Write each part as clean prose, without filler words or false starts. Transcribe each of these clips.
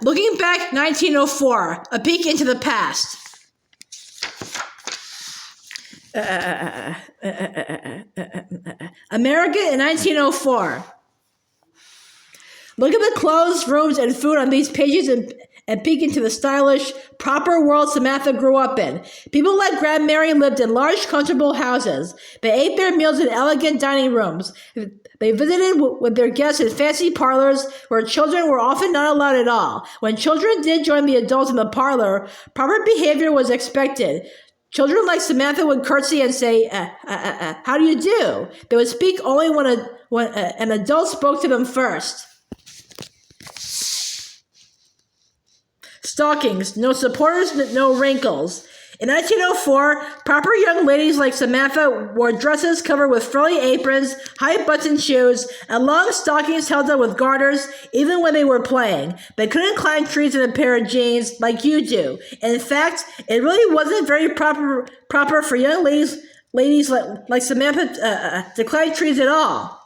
Looking back, 1904, a peek into the past. America in 1904. Look at the clothes, rooms, and food on these pages and peek into the stylish, proper world Samantha grew up in. People like Grandmary lived in large, comfortable houses. They ate their meals in elegant dining rooms. They visited with their guests in fancy parlors where children were often not allowed at all. When children did join the adults in the parlor, proper behavior was expected. Children like Samantha would curtsy and say, how do you do? They would speak only when an adult spoke to them first. Stockings, no supporters, no wrinkles. In 1904, proper young ladies like Samantha wore dresses covered with frilly aprons, high-buttoned shoes, and long stockings held up with garters, even when they were playing. They couldn't climb trees in a pair of jeans like you do. In fact, it really wasn't very proper for young ladies like Samantha to climb trees at all.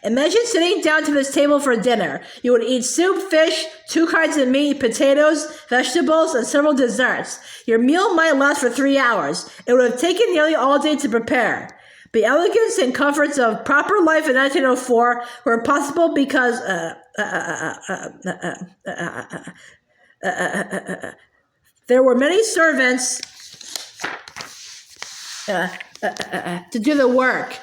Imagine sitting down to this table for dinner. You would eat soup, fish, 2 kinds of meat, potatoes, vegetables, and several desserts. Your meal might last for 3 hours. It would have taken nearly all day to prepare. The elegance and comforts of proper life in 1904 were possible because there were many servants to do the work.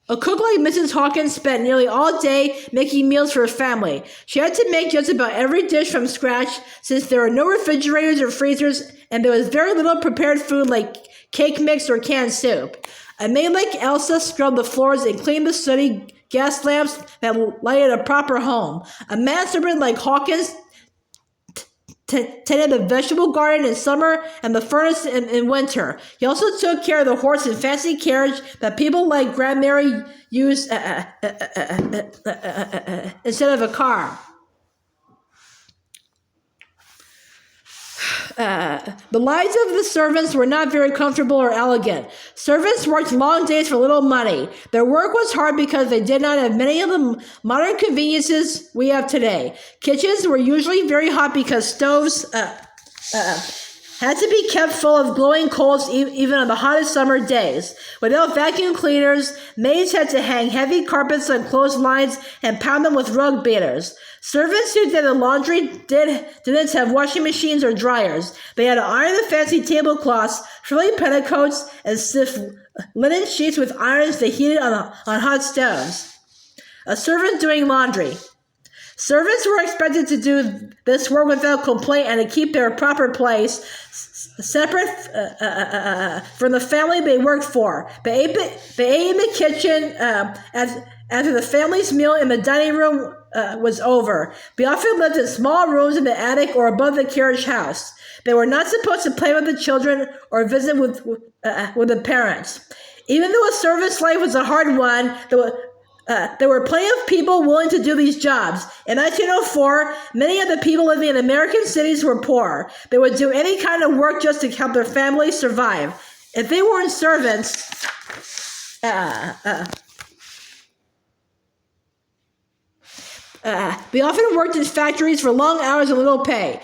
A cook like Mrs. Hawkins spent nearly all day making meals for her family. She had to make just about every dish from scratch since there were no refrigerators or freezers and there was very little prepared food like cake mix or canned soup. A maid like Elsa scrubbed the floors and cleaned the sooty gas lamps that lighted a proper home. A manservant like Hawkins tended the vegetable garden in summer and the furnace in winter. He also took care of the horse and fancy carriage that people like Grandmary used instead of a car. The lives of the servants were not very comfortable or elegant. Servants worked long days for little money. Their work was hard because they did not have many of the modern conveniences we have today. Kitchens were usually very hot because stoves had to be kept full of glowing coals even on the hottest summer days. Without vacuum cleaners, maids had to hang heavy carpets on clotheslines and pound them with rug beaters. Servants who did the laundry didn't have washing machines or dryers. They had to iron the fancy tablecloths, frilly petticoats, and stiff linen sheets with irons they heated on hot stones. A servant doing laundry. Servants were expected to do this work without complaint and to keep their proper place, separate from the family they worked for. They ate in the kitchen after the family's meal in the dining room was over. They often lived in small rooms in the attic or above the carriage house. They were not supposed to play with the children or visit with the parents. Even though a servant's life was a hard one, there were plenty of people willing to do these jobs. In 1904, many of the people living in American cities were poor. They would do any kind of work just to help their families survive. If they weren't servants, they often worked in factories for long hours and little pay.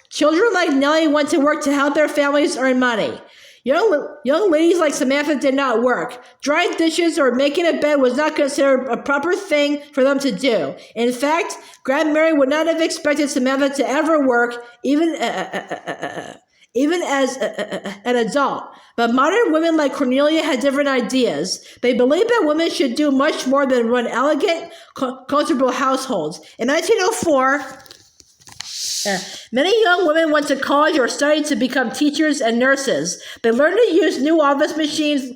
Children like Nellie went to work to help their families earn money. Young ladies like Samantha did not work. Drying dishes or making a bed was not considered a proper thing for them to do. In fact, Grandmary would not have expected Samantha to ever work, even as an adult. But modern women like Cornelia had different ideas. They believed that women should do much more than run elegant, comfortable households. In 1904, many young women went to college or studied to become teachers and nurses. They learned to use new office machines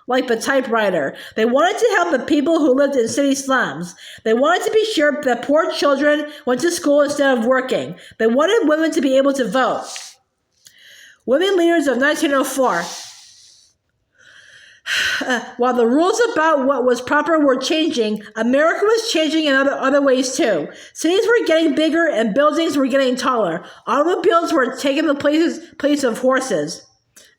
like the typewriter. They wanted to help the people who lived in city slums. They wanted to be sure that poor children went to school instead of working. They wanted women to be able to vote. Women leaders of 1904. While the rules about what was proper were changing, America was changing in other ways too. Cities were getting bigger and buildings were getting taller. Automobiles were taking the place of horses.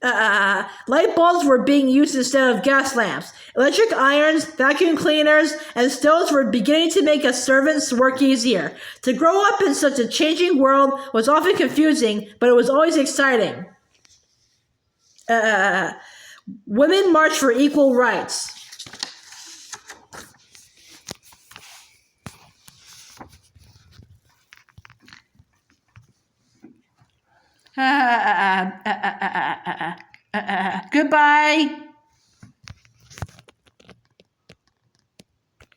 Light bulbs were being used instead of gas lamps. Electric irons, vacuum cleaners, and stoves were beginning to make a servant's work easier. To grow up in such a changing world was often confusing, but it was always exciting. Women marched for equal rights. Goodbye.